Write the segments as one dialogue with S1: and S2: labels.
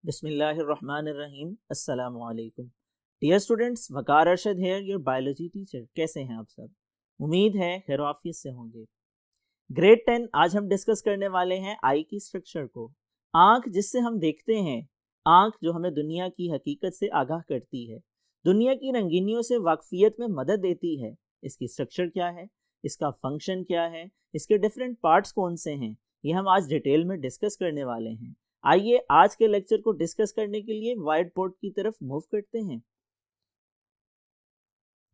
S1: बिस्मिल्लाहिर्रहमानिर्रहीम। अस्सलामु अलैकुम। Dear students, Waqar Arshad here, your biology teacher. कैसे हैं आप सब? उम्मीद है खैर आफियत से होंगे। ग्रेड 10 आज हम डिस्कस करने वाले हैं आई की स्ट्रक्चर को। आँख जिससे हम देखते हैं, आँख जो हमें दुनिया की हकीकत से आगाह करती है, दुनिया की रंगीनियों से वाकफियत में मदद देती है। इसकी स्ट्रक्चर क्या है, इसका फंक्शन क्या है, इसके डिफरेंट पार्ट्स कौन से हैं, ये हम आज डिटेल में डिस्कस करने वाले हैं। आइए आज के लेक्चर को डिस्कस करने के लिए व्हाइट बोर्ड की तरफ मूव करते हैं।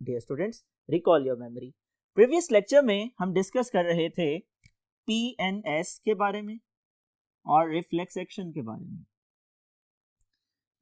S1: Dear students, recall your memory. Previous lecture में हम डिस्कस कर रहे थे पीएनएस के बारे में और रिफ्लेक्स एक्शन के बारे में।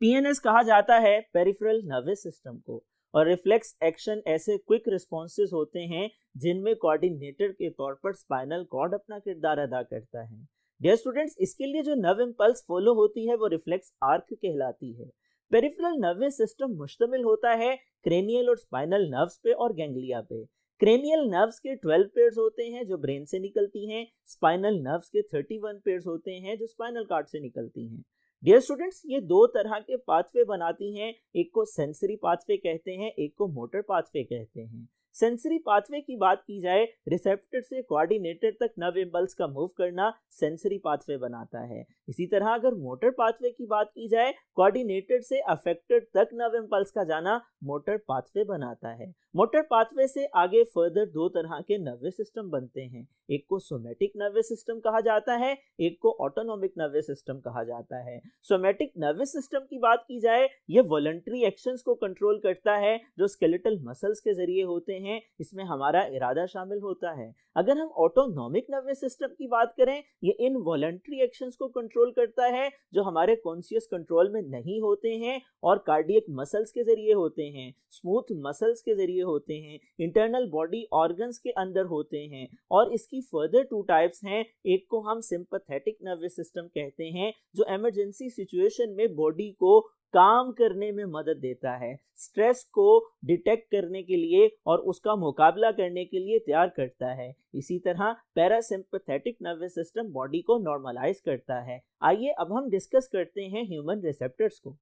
S1: पीएनएस कहा जाता है पेरिफेरल नर्वस सिस्टम को, और रिफ्लेक्स एक्शन ऐसे क्विक रिस्पॉन्सेज होते हैं जिनमें कोऑर्डिनेटर के तौर पर स्पाइनल कॉर्ड अपना किरदार अदा करता है। डियर स्टूडेंट्स, इसके लिए जो नर्व इंपल्स फॉलो होती है वो रिफ्लेक्स आर्क कहलाती है। पेरिफेरल नर्वस सिस्टम मुश्तमिल होता है क्रेनियल और स्पाइनल नर्व्स पे और गैंग्लिया पे। क्रेनियल नर्व्स के 12 पेयर्स होते हैं जो ब्रेन से निकलती हैं। स्पाइनल नर्व्स के 31 पेयर्स होते हैं जो स्पाइनल कॉर्ड से निकलती हैं। डियर स्टूडेंट्स, ये दो तरह के पाथवे बनाती हैं। एक को सेंसरी पाथवे कहते हैं, एक को मोटर पाथवे कहते हैं। सेंसरी पाथवे की बात की जाए, रिसेप्टर से कोऑर्डिनेटर तक नर्व इंपल्स का मूव करना सेंसरी पाथवे बनाता है। इसी तरह अगर मोटर पाथवे की बात की जाए, कोऑर्डिनेटर से अफेक्टेड तक नर्व इंपल्स का जाना मोटर पाथवे बनाता है। मोटर पाथवे से आगे फर्दर दो तरह के नर्वस सिस्टम बनते हैं। एक को सोमैटिक नर्वस सिस्टम कहा जाता है, एक को ऑटोनॉमिक नर्वस सिस्टम कहा जाता है। सोमैटिक नर्वस सिस्टम की बात की जाए, ये वॉलंटरी एक्शंस को कंट्रोल करता है जो स्केलेटल मसल्स के जरिए होते हैं। इसमें हमारा इरादा शामिल होता है। अगर हम ऑटोनॉमिक नर्वस सिस्टम की बात करें, ये इन वॉलंटरी एक्शंस को कंट्रोल करता है जो हमारे कॉन्शियस कंट्रोल में नहीं होते हैं और कार्डियक मसल्स के जरिए होते हैं, स्मूथ मसल्स के जरिए होते हैं, इंटरनल बॉडी ऑर्गन्स के अंदर होते हैं। और इसकी फर्दर टू टाइप्स हैं। एक को हम सिंपैथेटिक नर्वस सिस्टम कहते हैं जो इमरजेंसी सिचुएशन में बॉडी को काम करने में मदद देता है, स्ट्रेस को डिटेक्ट करने के लिए और उसका मुकाबला करने के लिए तैयार करता है। इसी तरह पैरासिम्पैथेटिक नर्वस सिस्टम बॉडी को नॉर्मलाइज करता है। आइए अब हम डिस्कस करते हैं ह्यूमन रिसेप्टर्स को।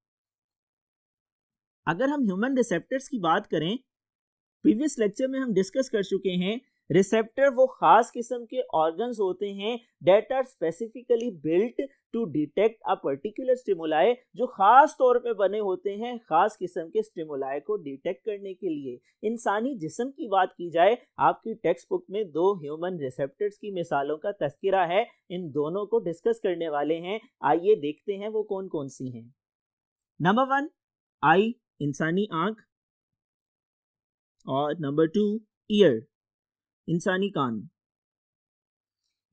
S1: अगर हम ह्यूमन रिसेप्टर्स की बात करें, प्रीवियस लेक्चर में हम डिस्कस कर चुके हैं, रिसेप्टर वो खास किस्म के ऑर्गन्स होते हैं that are specifically built to detect a particular stimuli, जो खास तौर पे बने होते हैं खास किस्म के स्टिमुलाई को डिटेक्ट करने के लिए। इंसानी जिस्म की बात की जाए, आपकी टेक्स्ट बुक में दो ह्यूमन रिसेप्टर्स की मिसालों का तज़किरा है। इन दोनों को डिस्कस करने वाले हैं। आइए देखते हैं वो कौन कौन सी हैं। नंबर 1 आई, इंसानी आंख, और नंबर 2 ईयर, इंसानी कान।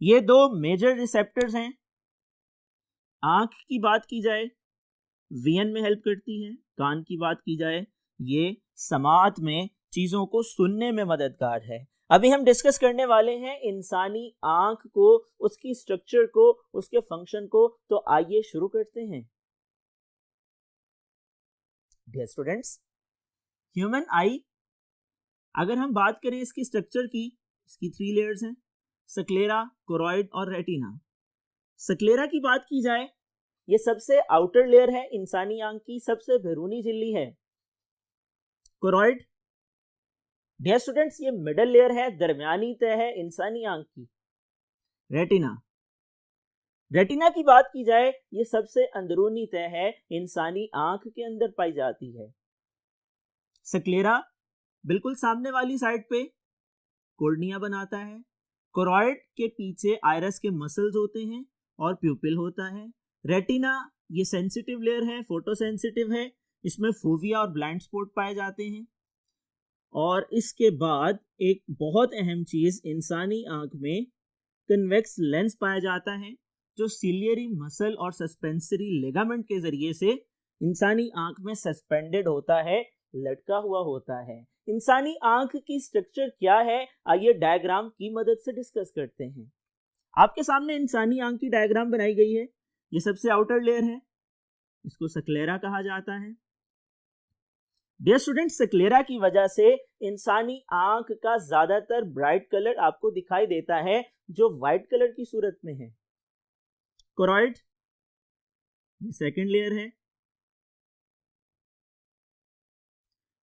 S1: ये दो मेजर रिसेप्टर्स हैं। आंख की बात की जाए विजन में हेल्प करती है, कान की बात की जाए ये समात में चीजों को सुनने में मददगार है। अभी हम डिस्कस करने वाले हैं इंसानी आंख को, उसकी स्ट्रक्चर को, उसके फंक्शन को। तो आइए शुरू करते हैं। डियर स्टूडेंट्स, ह्यूमन आई, अगर हम बात करें इसकी स्ट्रक्चर की, इसकी 3 लेयर्स हैं, सक्लेरा, कोरॉइड और रेटिना। सक्लेरा की बात की जाए, ये सबसे आउटर लेयर है इंसानी आंख की, सबसे बैरूनी झिल्ली है। कोरॉइड, डियर स्टूडेंट्स, ये मिडल लेयर है, दरमियानी तह है इंसानी आंख की। रेटिना, रेटिना की बात की जाए, ये सबसे अंदरूनी तह है, इंसानी आंख के अंदर पाई जाती है। सक्लेरा बिल्कुल सामने वाली साइड पे कोर्निया बनाता है। कोरॉइड के पीछे आइरस के मसल्स होते हैं और प्यूपिल होता है। रेटिना ये सेंसिटिव लेयर है, फोटो सेंसिटिव है, इसमें फोविया और ब्लाइंड स्पॉट पाए जाते हैं। और इसके बाद एक बहुत अहम चीज, इंसानी आंख में कन्वेक्स लेंस पाया जाता है जो सिलियरी मसल और सस्पेंसरी लिगामेंट के जरिए से इंसानी आंख में सस्पेंडेड होता है, लटका हुआ होता है। इंसानी आंख की स्ट्रक्चर क्या है, आइए डायग्राम की मदद से डिस्कस करते हैं। आपके सामने इंसानी आंख की डायग्राम बनाई गई है। ये सबसे आउटर लेयर है, इसको सक्लेरा कहा जाता है। डियर स्टूडेंट, सक्लेरा की वजह से इंसानी आंख का ज्यादातर ब्राइट कलर आपको दिखाई देता है जो व्हाइट कलर की सूरत में है। कोरॉइड, ये सेकंड लेयर है।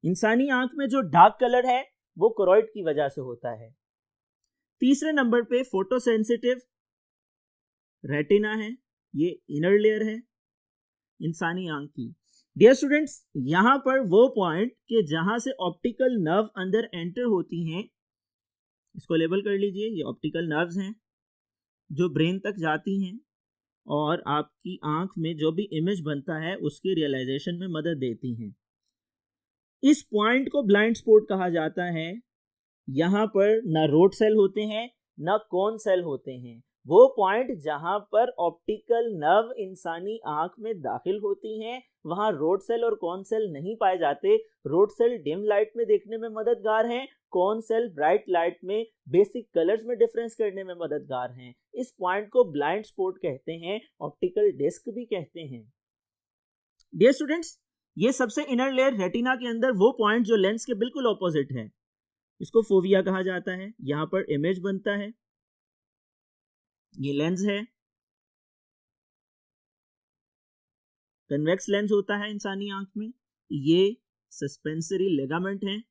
S1: इंसानी आंख में जो डार्क कलर है वो कोरॉइड की वजह से होता है। तीसरे नंबर पे फोटोसेंसिटिव रेटिना है, ये इनर लेयर है इंसानी आंख की। डियर स्टूडेंट्स, यहां पर वो पॉइंट कि जहां से ऑप्टिकल नर्व अंदर एंटर होती हैं, इसको लेबल कर लीजिए, ये ऑप्टिकल नर्व्स हैं जो ब्रेन तक जाती हैं और आपकी आंख में जो भी इमेज बनता है उसके रियलाइजेशन में मदद देती हैं। इस पॉइंट को ब्लाइंड स्पॉट कहा जाता है। यहाँ पर ना रोड सेल होते हैं ना कोन सेल होते हैं। वो पॉइंट जहां पर ऑप्टिकल नर्व इंसानी आंख में दाखिल होती हैं वहां रोड सेल और कोन सेल नहीं पाए जाते। रोड सेल डिम लाइट में देखने में मददगार हैं, कोन सेल ब्राइट लाइट में बेसिक कलर्स में डिफरेंस करने में मददगार हैं। इस पॉइंट को ब्लाइंड स्पॉट कहते हैं, ऑप्टिकल डिस्क भी कहते हैं। डियर स्टूडेंट्स, ये सबसे इनर लेयर रेटिना के अंदर वो पॉइंट जो लेंस के बिल्कुल ऑपोजिट है, इसको फोविया कहा जाता है। यहां पर इमेज बनता है, ये लेंस है, कन्वेक्स लेंस होता है इंसानी आंख में, ये सस्पेंसरी लिगामेंट है।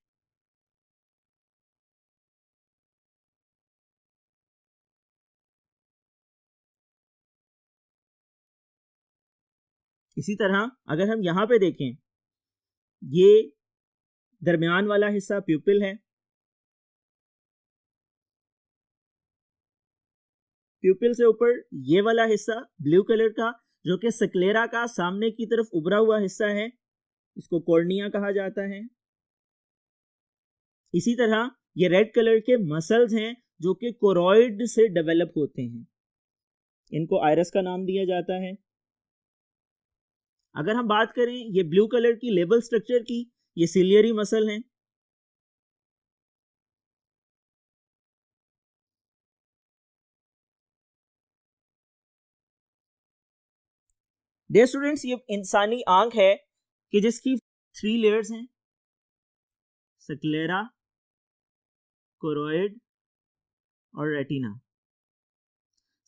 S1: इसी तरह अगर हम यहां पे देखें, ये दरमियान वाला हिस्सा प्यूपिल है, प्यूपिल से ऊपर ये वाला हिस्सा ब्लू कलर का जो कि स्क्लेरा का सामने की तरफ उभरा हुआ हिस्सा है, इसको कॉर्निया कहा जाता है। इसी तरह ये रेड कलर के मसल्स हैं जो कि कोरॉइड से डेवलप होते हैं, इनको आयरस का नाम दिया जाता है। अगर हम बात करें ये ब्लू कलर की लेबल स्ट्रक्चर की, ये सिलियरी मसल हैं। डियर स्टूडेंट्स, ये इंसानी आंख है कि जिसकी 3 लेयर्स हैं, स्क्लेरा, कोरॉइड और रेटिना।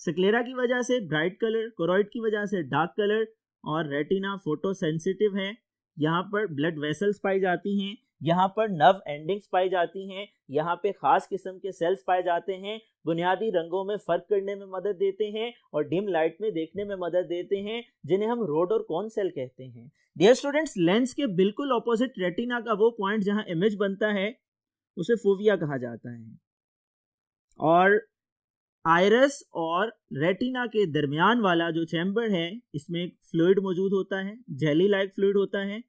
S1: स्क्लेरा की वजह से ब्राइट कलर, कोरॉइड की वजह से डार्क कलर और रेटिना फोटो सेंसिटिव है। यहाँ पर ब्लड वेसल्स पाई जाती हैं, यहाँ पर नर्व एंडिंग्स पाई जाती हैं, यहाँ पे खास किस्म के सेल्स पाए जाते हैं, बुनियादी रंगों में फर्क करने में मदद देते हैं और डिम लाइट में देखने में मदद देते हैं, जिन्हें हम रोड और कॉन सेल कहते हैं। डियर स्टूडेंट्स, लेंस के बिल्कुल ऑपोजिट रेटिना का वो पॉइंट जहाँ इमेज बनता है उसे फोविया कहा जाता है। और आयरस और रेटिना के दरमियान वाला जो चैम्बर है, इसमें एक फ्लूइड मौजूद होता है, जेली लाइक फ्लूइड होता है,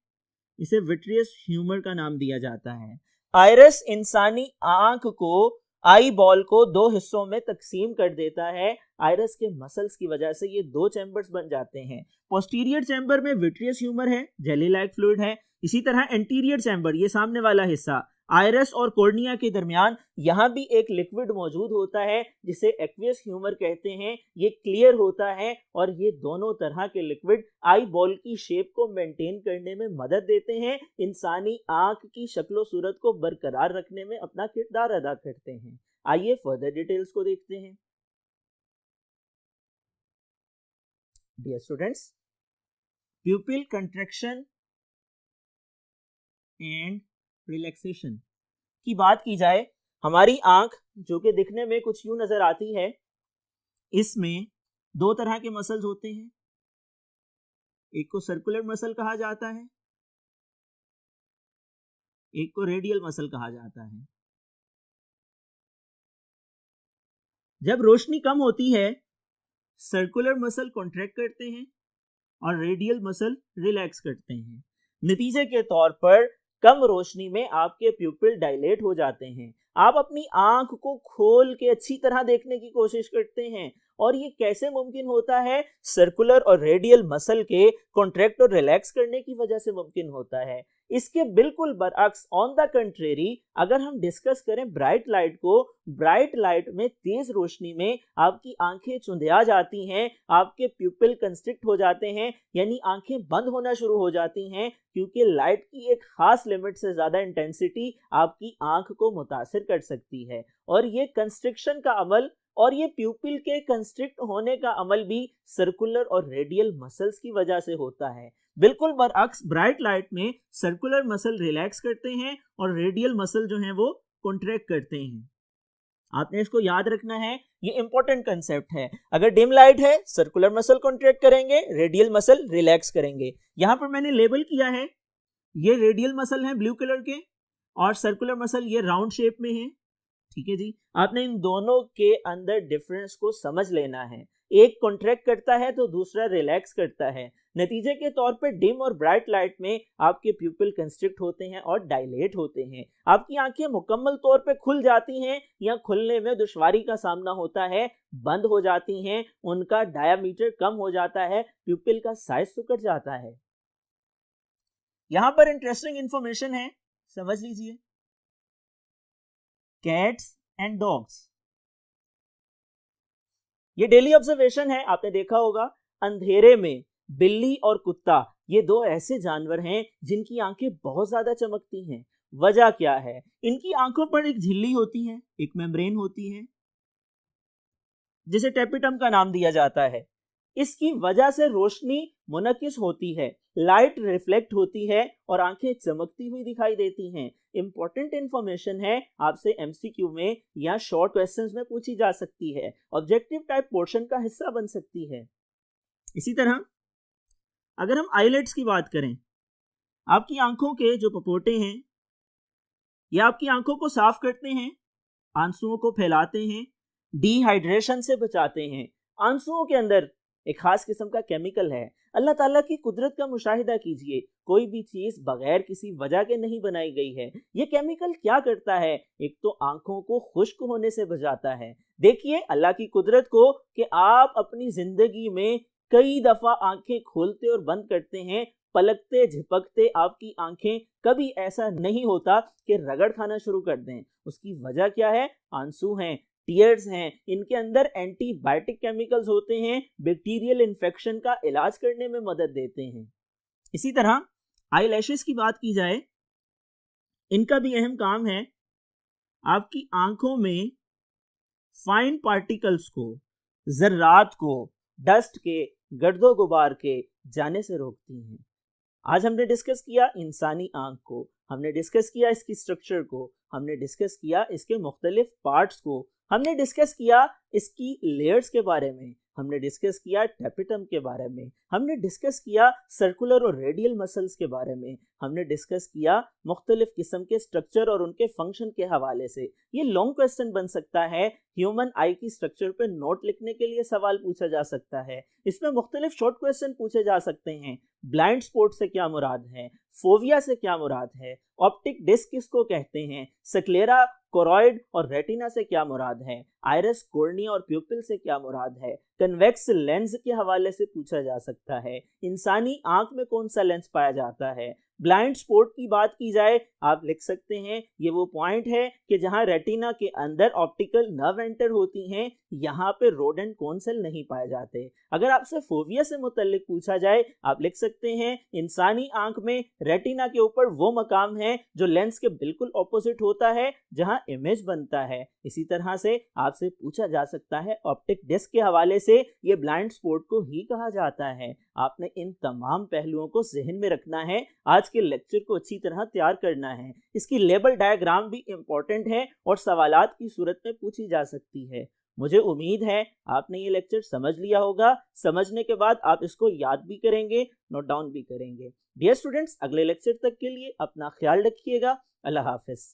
S1: इसे विट्रियस ह्यूमर का नाम दिया जाता है। आयरस इंसानी आंख को, आई बॉल को 2 हिस्सों में तकसीम कर देता है। आयरस के मसल्स की वजह से ये 2 चैम्बर्स बन जाते हैं। पोस्टीरियर चैम्बर में विट्रियस ह्यूमर है, जेली लाइक फ्लूइड है। इसी तरह एंटीरियर चैम्बर, ये सामने वाला हिस्सा, आयरस और कॉर्निया के दरमियान यहाँ भी एक लिक्विड मौजूद होता है जिसे एक्वियस ह्यूमर कहते हैं। ये क्लियर होता है और ये दोनों तरह के लिक्विड आई बॉल की शेप को मेंटेन करने में मदद देते हैं, इंसानी आंख की शक्लो सूरत को बरकरार रखने में अपना किरदार अदा करते हैं। आइए फर्दर डिटेल्स को देखते हैं। Dear students, pupil contraction and relaxation की बात की जाए, हमारी आंख जो कि दिखने में कुछ यूं नजर आती है, इसमें 2 तरह के मसल्स होते हैं। एक को सर्कुलर मसल कहा जाता है, एक को रेडियल मसल कहा जाता है। जब रोशनी कम होती है, सर्कुलर मसल कॉन्ट्रैक्ट करते हैं और रेडियल मसल रिलैक्स करते हैं। नतीजे के तौर पर कम रोशनी में आपके प्यूपिल डायलेट हो जाते हैं, आप अपनी आंख को खोल के अच्छी तरह देखने की कोशिश करते हैं। और ये कैसे मुमकिन होता है? सर्कुलर और रेडियल मसल के कॉन्ट्रैक्ट और रिलैक्स करने की वजह से मुमकिन होता है। इसके बिल्कुल बरअक्स, ऑन द कंट्रेरी, अगर हम डिस्कस करें ब्राइट लाइट को, ब्राइट लाइट में तेज रोशनी में आपकी आंखें चुंधिया जाती हैं, आपके प्यूपिल कंस्ट्रिक्ट हो जाते हैं, यानी आंखें बंद होना शुरू हो जाती हैं, क्योंकि लाइट की एक खास लिमिट से ज्यादा इंटेंसिटी आपकी आंख को मुतासिर कर सकती है। और ये कंस्ट्रिक्शन का अमल और ये प्यूपिल के कंस्ट्रिक्ट होने का अमल भी सर्कुलर और रेडियल मसल्स की वजह से होता है। बिल्कुल बरअक्स ब्राइट लाइट में सर्कुलर मसल रिलैक्स करते हैं और रेडियल मसल जो हैं वो कॉन्ट्रैक्ट करते हैं। आपने इसको याद रखना है, ये इंपॉर्टेंट कंसेप्ट है। अगर डिम लाइट है सर्कुलर मसल कॉन्ट्रैक्ट करेंगे, रेडियल मसल रिलैक्स करेंगे। यहां पर मैंने लेबल किया है, ये रेडियल मसल है ब्लू कलर के और सर्कुलर मसल ये राउंड शेप में है। ठीक है जी, आपने इन दोनों के अंदर डिफरेंस को समझ लेना है। एक कॉन्ट्रैक्ट करता है तो दूसरा रिलैक्स करता है। नतीजे के तौर पर डिम और ब्राइट लाइट में आपके प्यूपिल कंस्ट्रिक्ट होते हैं और डायलेट होते हैं। आपकी आंखें मुकम्मल तौर पे खुल जाती हैं या खुलने में दुश्वारी का सामना होता है, बंद हो जाती हैं, उनका डायामीटर कम हो जाता है, प्यूपिल का साइज सिकुड़ जाता है। यहां पर इंटरेस्टिंग इंफॉर्मेशन है, समझ लीजिए। कैट्स एंड डॉग्स, ये डेली ऑब्जर्वेशन है, आपने देखा होगा। अंधेरे में बिल्ली और कुत्ता ये दो ऐसे जानवर हैं जिनकी आंखें बहुत ज्यादा चमकती हैं। वजह क्या है? इनकी आंखों पर एक झिल्ली होती है, एक मेम्ब्रेन होती है जिसे टेपिटम का नाम दिया जाता है। इसकी वजह से रोशनी मुनक्किस होती है, लाइट रिफ्लेक्ट होती है और आंखें चमकती हुई दिखाई देती हैं। इंपॉर्टेंट इंफॉर्मेशन है, आपसे एमसीक्यू में या शॉर्ट क्वेश्चंस में पूछी जा सकती है, ऑब्जेक्टिव टाइप पोर्शन का हिस्सा बन सकती है। इसी तरह अगर हम आईलेट्स की बात करें, आपकी आंखों के जो पपोटे हैं ये आपकी आंखों को साफ करते हैं, आंसुओं को फैलाते हैं, डिहाइड्रेशन से बचाते हैं। आंसुओं के अंदर एक खास किस्म का केमिकल है। अल्लाह ताला की कुदरत का मुशाहिदा कीजिए, कोई भी चीज बगैर किसी वजह के नहीं बनाई गई है। ये केमिकल क्या करता है? एक तो आंखों को खुश्क होने से बचाता है। देखिए अल्लाह की कुदरत को कि आप अपनी जिंदगी में कई दफा आंखें खोलते और बंद करते हैं, पलकते झपकते आपकी आंखें कभी ऐसा नहीं होता कि रगड़ खाना शुरू कर दें। उसकी वजह क्या है? आंसू हैं, टीयर्स हैं। इनके अंदर एंटीबायोटिक केमिकल्स होते हैं, बैक्टीरियल इन्फेक्शन का इलाज करने में मदद देते हैं। इसी तरह आई लैशेस की बात की जाए, इनका भी अहम काम है, आपकी आंखों में फाइन पार्टिकल्स को, जर्रात को, डस्ट के, गर्दो गुबार के जाने से रोकती हैं। आज हमने डिस्कस किया इंसानी आंख को, हमने डिस्कस किया इसकी स्ट्रक्चर को, हमने डिस्कस किया इसके मुख्तलिफ पार्ट्स को, हमने डिस्कस किया इसकी लेयर्स के बारे में, हमने डिस्कस किया टेपिटम के बारे में, हमने डिस्कस किया सर्कुलर और रेडियल मसल्स के बारे में, हमने डिस्कस किया मुख्तलिफ किस्म के स्ट्रक्चर और उनके फंक्शन के हवाले से। ये लॉन्ग क्वेश्चन बन सकता है, ह्यूमन आई की स्ट्रक्चर पे नोट लिखने के लिए सवाल पूछा जा सकता है। इसमें मुख्तलिफ शॉर्ट क्वेश्चन पूछे जा सकते हैं। ब्लाइंड स्पॉट से क्या मुराद है, फोविया से क्या मुराद है, ऑप्टिक डिस्क किसको कहते हैं, सक्लेरा, कोरॉइड और रेटिना से क्या मुराद है, आइरिस, कॉर्निया और प्यूपिल से क्या मुराद है, कन्वेक्स लेंस के हवाले से पूछा जा सकता है। इंसानी आंख में कौन सा लेंस पाया जाता है। ब्लाइंड स्पॉट की बात की जाए, आप लिख सकते हैं ये वो पॉइंट है कि जहां रेटिना के अंदर ऑप्टिकल नर्व एंटर होती हैं, यहाँ पे रोड एंड कोन सेल नहीं पाए जाते। अगर आपसे फोविया से मुतल्लिक पूछा जाए, आप लिख सकते हैं इंसानी आंख में रेटिना के ऊपर वो मकाम है जो लेंस के बिल्कुल ऑपोजिट होता है, जहां इमेज बनता है। इसी तरह से आपसे पूछा जा सकता है ऑप्टिक डिस्क के हवाले से, ये ब्लाइंड स्पॉट को ही कहा जाता है। आपने इन तमाम पहलुओं को जहन में रखना है, आज के लेक्चर को अच्छी तरह तैयार करना है। इसकी लेबल डायग्राम भी इंपॉर्टेंट है और सवालात की सूरत में पूछी जा सकती है। मुझे उम्मीद है आपने ये लेक्चर समझ लिया होगा। समझने के बाद आप इसको याद भी करेंगे, नोट डाउन भी करेंगे। डियर स्टूडेंट्स, अगले लेक्चर तक के लिए अपना ख्याल रखिएगा। अल्लाह हाफिज।